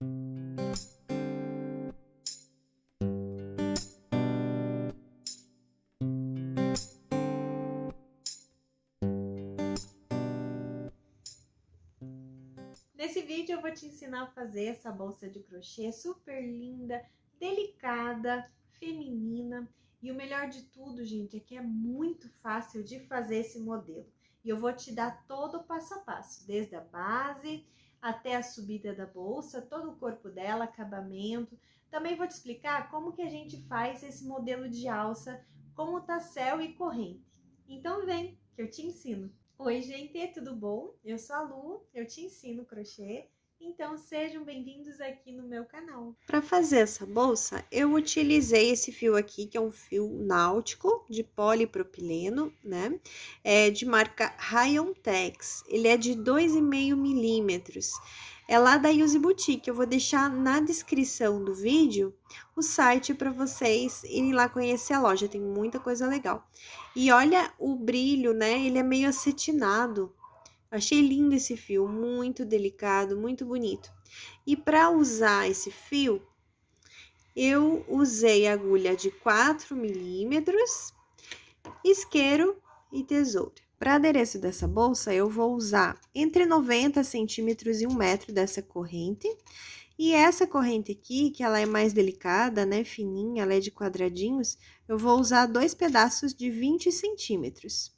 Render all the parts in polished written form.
Nesse vídeo eu vou te ensinar a fazer essa bolsa de crochê super linda, delicada, feminina. E o melhor de tudo, gente, é que é muito fácil de fazer esse modelo. E eu vou te dar todo o passo a passo, desde a base até a subida da bolsa, todo o corpo dela, acabamento. Também vou te explicar como que a gente faz esse modelo de alça com o tassel e corrente. Então vem, que eu te ensino. Oi, gente, tudo bom? Eu sou a Lu, eu te ensino crochê, então sejam bem-vindos aqui no meu canal. Para fazer essa bolsa, eu utilizei esse fio aqui, que é um fio náutico de polipropileno, né? É de marca Rayon Tex, ele é de 2,5 milímetros. É lá da Yuzi Boutique, eu vou deixar na descrição do vídeo o site para vocês irem lá conhecer a loja, tem muita coisa legal. E olha o brilho, né? Ele é meio acetinado. Achei lindo esse fio, muito delicado, muito bonito. E para usar esse fio, eu usei agulha de 4 milímetros, isqueiro e tesoura. Para adereço dessa bolsa, eu vou usar entre 90 centímetros e 1 metro dessa corrente. E essa corrente aqui, que ela é mais delicada, né, fininha, ela é de quadradinhos, eu vou usar 2 pedaços de 20 centímetros.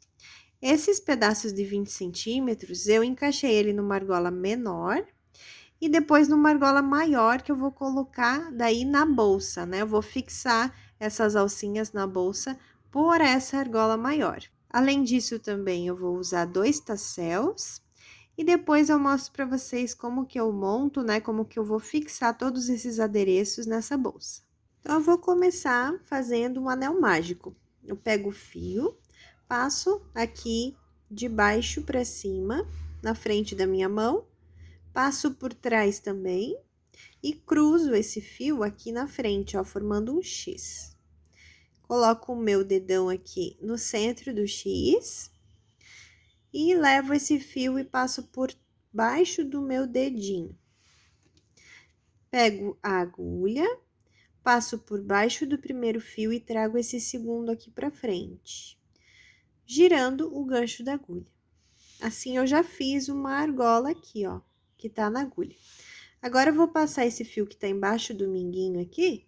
Esses pedaços de 20 centímetros, eu encaixei ele numa argola menor e depois numa argola maior que eu vou colocar daí na bolsa, né? Eu vou fixar essas alcinhas na bolsa por essa argola maior. Além disso, também eu vou usar 2 tasséus e depois eu mostro para vocês como que eu monto, né? Como que eu vou fixar todos esses adereços nessa bolsa. Então, eu vou começar fazendo um anel mágico. Eu pego o fio, passo aqui de baixo para cima, na frente da minha mão, passo por trás também e cruzo esse fio aqui na frente, ó, formando um X. Coloco o meu dedão aqui no centro do X e levo esse fio e passo por baixo do meu dedinho. Pego a agulha, passo por baixo do primeiro fio e trago esse segundo aqui pra frente, girando o gancho da agulha. Assim, eu já fiz uma argola aqui, ó, que tá na agulha. Agora, eu vou passar esse fio que tá embaixo do minguinho aqui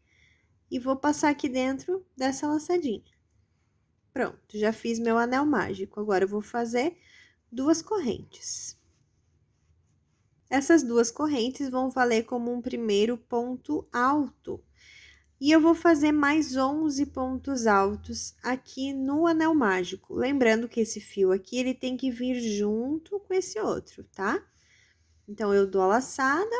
e vou passar aqui dentro dessa laçadinha. Pronto, já fiz meu anel mágico. Agora, eu vou fazer 2 correntes. Essas 2 correntes vão valer como um primeiro ponto alto. E eu vou fazer mais 11 pontos altos aqui no anel mágico. Lembrando que esse fio aqui, ele tem que vir junto com esse outro, tá? Então, eu dou a laçada,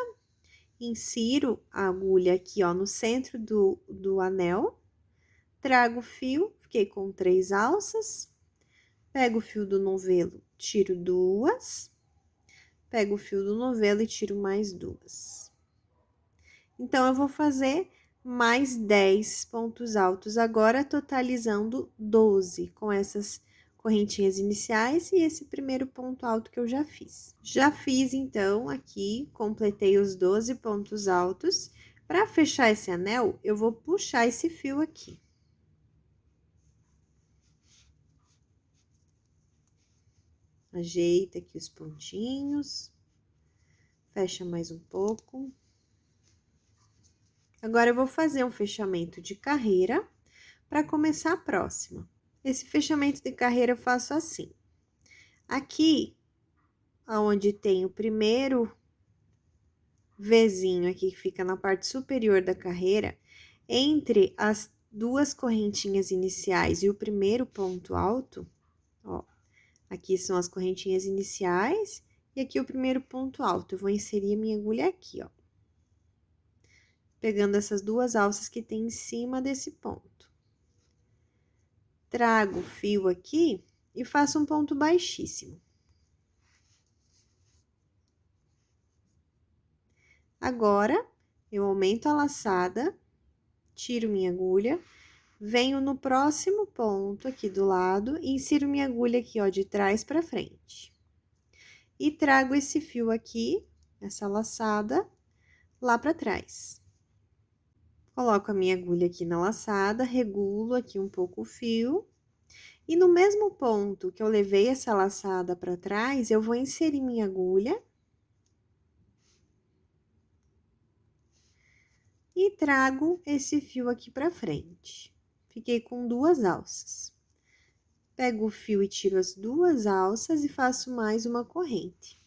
insiro a agulha aqui, ó, no centro do anel, trago o fio, fiquei com 3 alças, pego o fio do novelo, tiro 2, pego o fio do novelo e tiro mais 2. Então, eu vou fazer mais 10 pontos altos, agora totalizando 12 com essas correntinhas iniciais e esse primeiro ponto alto que eu já fiz. Já fiz, então, aqui, completei os 12 pontos altos. Para fechar esse anel, eu vou puxar esse fio aqui. Ajeita aqui os pontinhos, fecha mais um pouco. Agora, eu vou fazer um fechamento de carreira para começar a próxima. Esse fechamento de carreira eu faço assim. Aqui, aonde tem o primeiro Vzinho aqui, que fica na parte superior da carreira, entre as 2 correntinhas iniciais e o primeiro ponto alto, ó, aqui são as correntinhas iniciais e aqui o primeiro ponto alto. Eu vou inserir a minha agulha aqui, ó, pegando essas 2 alças que tem em cima desse ponto. Trago o fio aqui e faço um ponto baixíssimo. Agora, eu aumento a laçada, tiro minha agulha, venho no próximo ponto aqui do lado e insiro minha agulha aqui, ó, de trás pra frente. E trago esse fio aqui, essa laçada, lá para trás. Coloco a minha agulha aqui na laçada, regulo aqui um pouco o fio. E no mesmo ponto que eu levei essa laçada para trás, eu vou inserir minha agulha. E trago esse fio aqui para frente. Fiquei com 2 alças. Pego o fio e tiro as 2 alças e faço mais uma corrente.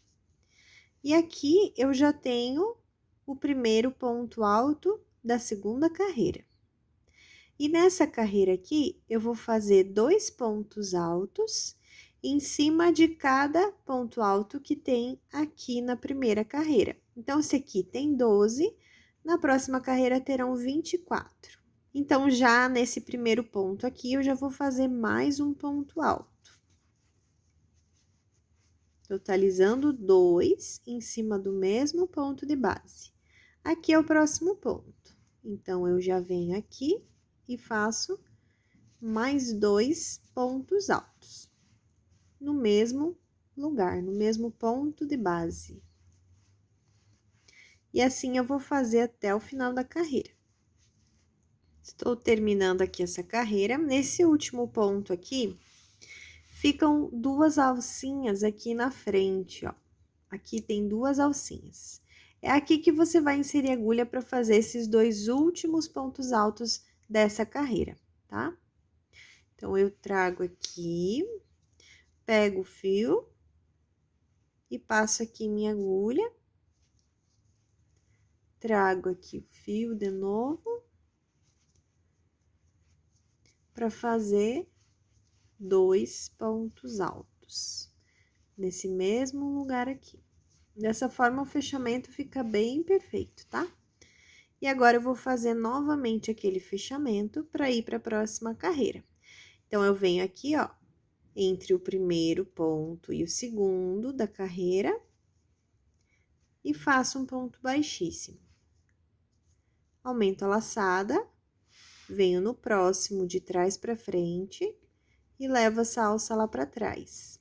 E aqui eu já tenho o primeiro ponto alto da segunda carreira. E nessa carreira aqui, eu vou fazer 2 pontos altos em cima de cada ponto alto que tem aqui na primeira carreira. Então, esse aqui tem 12, na próxima carreira terão 24. Então, já nesse primeiro ponto aqui, eu já vou fazer mais um ponto alto. Totalizando 2 em cima do mesmo ponto de base. Aqui é o próximo ponto. Então, eu já venho aqui e faço mais 2 pontos altos. No mesmo lugar, no mesmo ponto de base. E assim eu vou fazer até o final da carreira. Estou terminando aqui essa carreira. Nesse último ponto aqui, ficam 2 alcinhas aqui na frente, ó. Aqui tem 2 alcinhas. É aqui que você vai inserir a agulha para fazer esses 2 últimos pontos altos dessa carreira, tá? Então, eu trago aqui, pego o fio e passo aqui minha agulha. Trago aqui o fio de novo. Para fazer 2 pontos altos, nesse mesmo lugar aqui. Dessa forma, o fechamento fica bem perfeito, tá? E agora, eu vou fazer novamente aquele fechamento para ir para a próxima carreira. Então, eu venho aqui, ó, entre o primeiro ponto e o segundo da carreira e faço um ponto baixíssimo. Aumento a laçada, venho no próximo de trás para frente e levo essa alça lá para trás.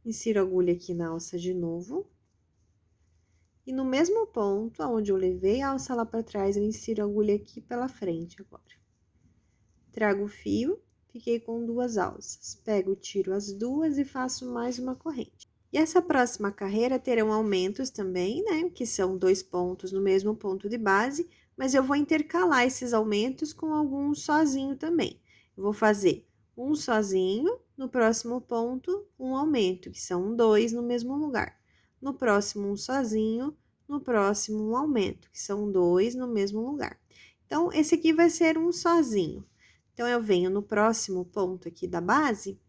Insiro a agulha aqui na alça de novo. E no mesmo ponto, onde eu levei a alça lá para trás, eu insiro a agulha aqui pela frente agora. Trago o fio, fiquei com 2 alças. Pego, tiro as 2 e faço mais uma corrente. E essa próxima carreira terão aumentos também, né? Que são 2 pontos no mesmo ponto de base, mas eu vou intercalar esses aumentos com alguns sozinho também. Eu vou fazer um sozinho, no próximo ponto, um aumento, que são 2 no mesmo lugar. No próximo, um sozinho, no próximo, um aumento, que são 2 no mesmo lugar. Então, esse aqui vai ser um sozinho. Então, eu venho no próximo ponto aqui da base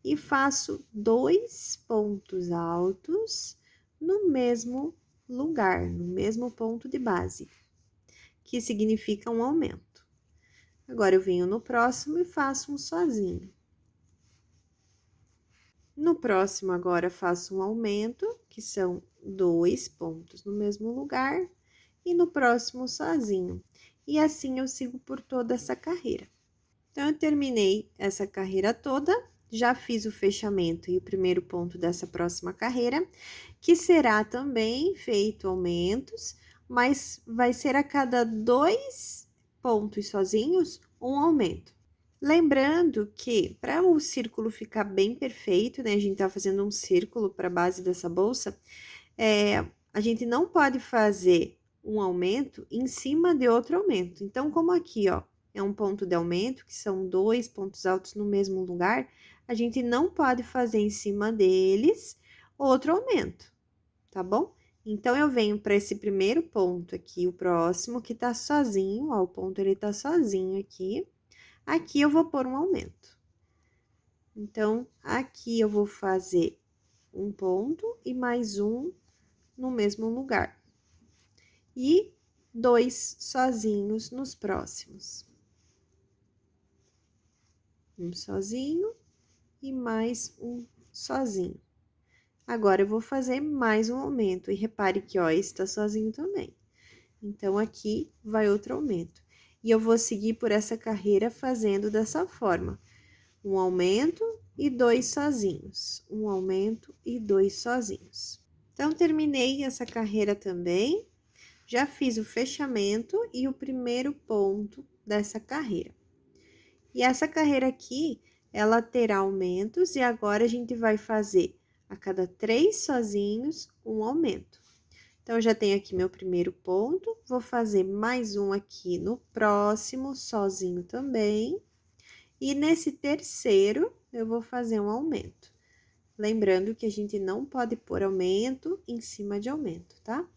e faço 2 pontos altos no mesmo lugar, no mesmo ponto de base, que significa um aumento. Agora, eu venho no próximo e faço um sozinho. No próximo, agora, faço um aumento, que são 2 pontos no mesmo lugar, e no próximo, sozinho. E assim, eu sigo por toda essa carreira. Então, eu terminei essa carreira toda, já fiz o fechamento e o primeiro ponto dessa próxima carreira, que será também feito aumentos, mas vai ser a cada 2 pontos sozinhos, um aumento. Lembrando que, para o círculo ficar bem perfeito, né, a gente tá fazendo um círculo para a base dessa bolsa, a gente não pode fazer um aumento em cima de outro aumento. Então, como aqui, ó, é um ponto de aumento, que são 2 pontos altos no mesmo lugar, a gente não pode fazer em cima deles outro aumento, tá bom? Então, eu venho para esse primeiro ponto aqui, o próximo, que tá sozinho, ó, o ponto ele tá sozinho aqui. Aqui eu vou pôr um aumento. Então, aqui eu vou fazer um ponto e mais um no mesmo lugar. E 2 sozinhos nos próximos. Um sozinho e mais um sozinho. Agora, eu vou fazer mais um aumento. E repare que, ó, esse tá sozinho também. Então, aqui vai outro aumento. E eu vou seguir por essa carreira fazendo dessa forma. um aumento e 2 sozinhos, um aumento e 2 sozinhos. Então, terminei essa carreira também, já fiz o fechamento e o primeiro ponto dessa carreira. E essa carreira aqui, ela terá aumentos e agora a gente vai fazer a cada 3 sozinhos, um aumento. Então, eu já tenho aqui meu primeiro ponto, vou fazer mais um aqui no próximo, sozinho também. E nesse terceiro, eu vou fazer um aumento. Lembrando que a gente não pode pôr aumento em cima de aumento, tá?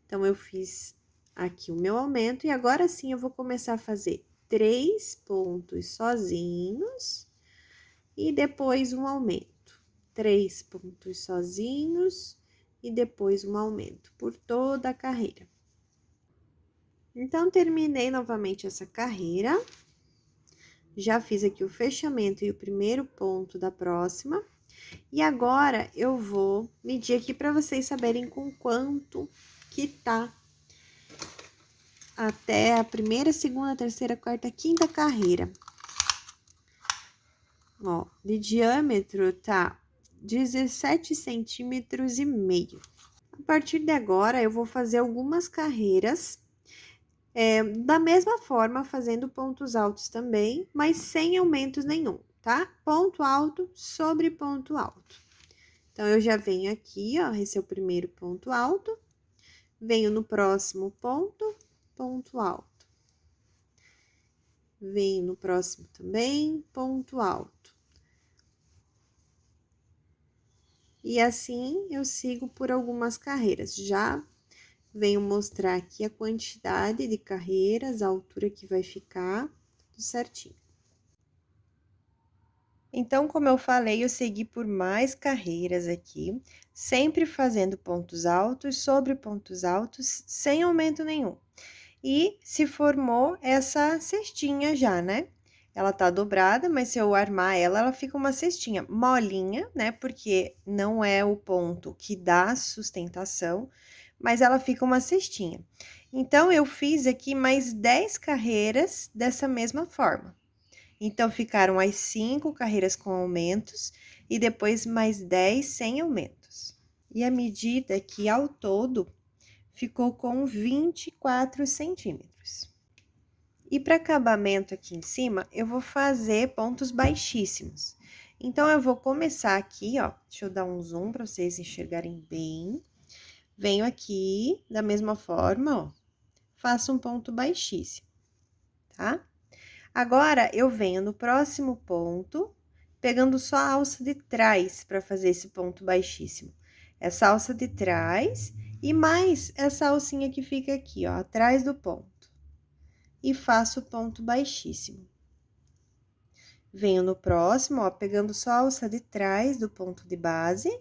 Então, eu fiz aqui o meu aumento e agora sim eu vou começar a fazer 3 pontos sozinhos e depois um aumento. 3 pontos sozinhos e depois um aumento por toda a carreira. Então, terminei novamente essa carreira. Já fiz aqui o fechamento e o primeiro ponto da próxima. E agora, eu vou medir aqui para vocês saberem com quanto que tá até a primeira, segunda, terceira, quarta, quinta carreira. Ó, de diâmetro tá 17 centímetros e meio. A partir de agora, eu vou fazer algumas carreiras da mesma forma, fazendo pontos altos também, mas sem aumentos nenhum, tá? Ponto alto sobre ponto alto. Então, eu já venho aqui, ó, esse é o primeiro ponto alto. Venho no próximo ponto, ponto alto. Venho no próximo também, ponto alto. E assim, eu sigo por algumas carreiras. Já venho mostrar aqui a quantidade de carreiras, a altura que vai ficar, tudo certinho. Então, como eu falei, eu segui por mais carreiras aqui, sempre fazendo pontos altos sobre pontos altos, sem aumento nenhum. E se formou essa cestinha já, né? Ela tá dobrada, mas se eu armar ela, ela fica uma cestinha molinha, né? Porque não é o ponto que dá sustentação, mas ela fica uma cestinha. Então, eu fiz aqui mais 10 carreiras dessa mesma forma. Então, ficaram as 5 carreiras com aumentos e depois mais 10 sem aumentos. E a medida que, ao todo, ficou com 24 centímetros. E para acabamento aqui em cima, eu vou fazer pontos baixíssimos. Então, eu vou começar aqui, ó, deixa eu dar um zoom para vocês enxergarem bem. Venho aqui, da mesma forma, ó, faço um ponto baixíssimo, tá? Agora, eu venho no próximo ponto, pegando só a alça de trás para fazer esse ponto baixíssimo. Essa alça de trás e mais essa alcinha que fica aqui, ó, atrás do ponto. E faço ponto baixíssimo. Venho no próximo, ó, pegando só a alça de trás do ponto de base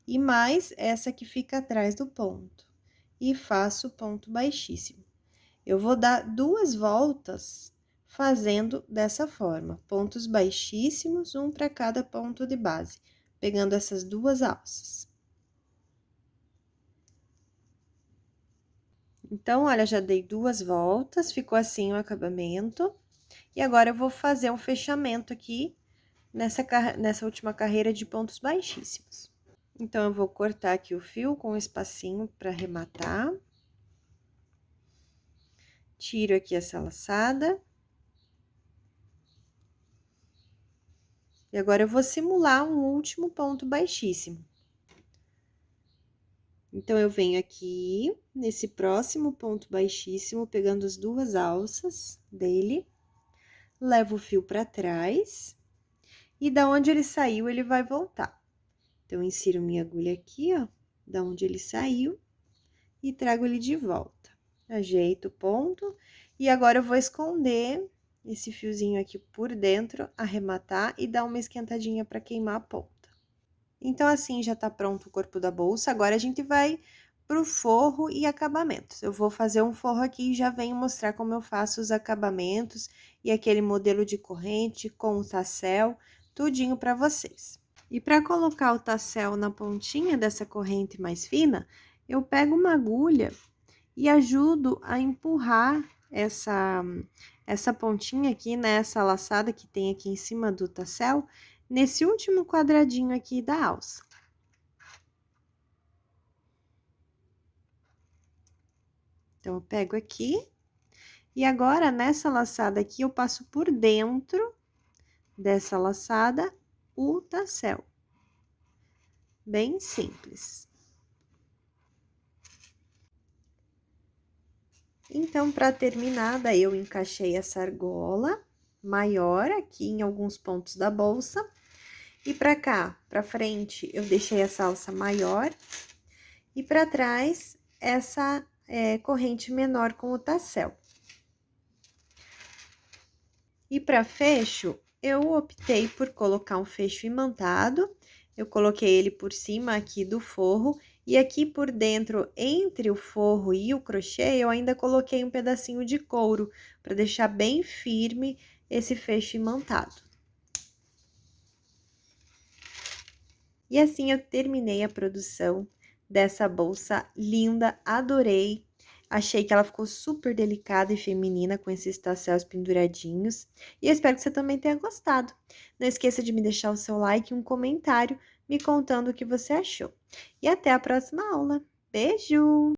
e mais essa que fica atrás do ponto. E faço ponto baixíssimo. Eu vou dar 2 voltas fazendo dessa forma, pontos baixíssimos, um para cada ponto de base, pegando essas 2 alças. Então, olha, já dei 2 voltas, ficou assim o acabamento. E agora, eu vou fazer um fechamento aqui nessa última carreira de pontos baixíssimos. Então, eu vou cortar aqui o fio com um espacinho para arrematar. Tiro aqui essa laçada. E agora, eu vou simular um último ponto baixíssimo. Então, eu venho aqui, nesse próximo ponto baixíssimo, pegando as 2 alças dele, levo o fio para trás, e da onde ele saiu, ele vai voltar. Então, insiro minha agulha aqui, ó, da onde ele saiu, e trago ele de volta. Ajeito o ponto, e agora eu vou esconder esse fiozinho aqui por dentro, arrematar e dar uma esquentadinha para queimar a ponta. Então, assim, já tá pronto o corpo da bolsa. Agora, a gente vai pro forro e acabamentos. Eu vou fazer um forro aqui e já venho mostrar como eu faço os acabamentos e aquele modelo de corrente com o tassel, tudinho pra vocês. E para colocar o tassel na pontinha dessa corrente mais fina, eu pego uma agulha e ajudo a empurrar essa pontinha aqui, né, essa laçada que tem aqui em cima do tassel, nesse último quadradinho aqui da alça. Então, eu pego aqui, e agora, nessa laçada aqui, eu passo por dentro dessa laçada o tassel. Bem simples. Então, para terminar, daí eu encaixei essa argola maior aqui em alguns pontos da bolsa. E para cá, para frente, eu deixei essa alça maior. E para trás, essa corrente menor com o tassel. E para fecho, eu optei por colocar um fecho imantado. Eu coloquei ele por cima aqui do forro. E aqui por dentro, entre o forro e o crochê, eu ainda coloquei um pedacinho de couro, para deixar bem firme esse fecho imantado. E assim eu terminei a produção dessa bolsa linda, adorei. Achei que ela ficou super delicada e feminina com esses tassels penduradinhos. E eu espero que você também tenha gostado. Não esqueça de me deixar o seu like e um comentário me contando o que você achou. E até a próxima aula. Beijo!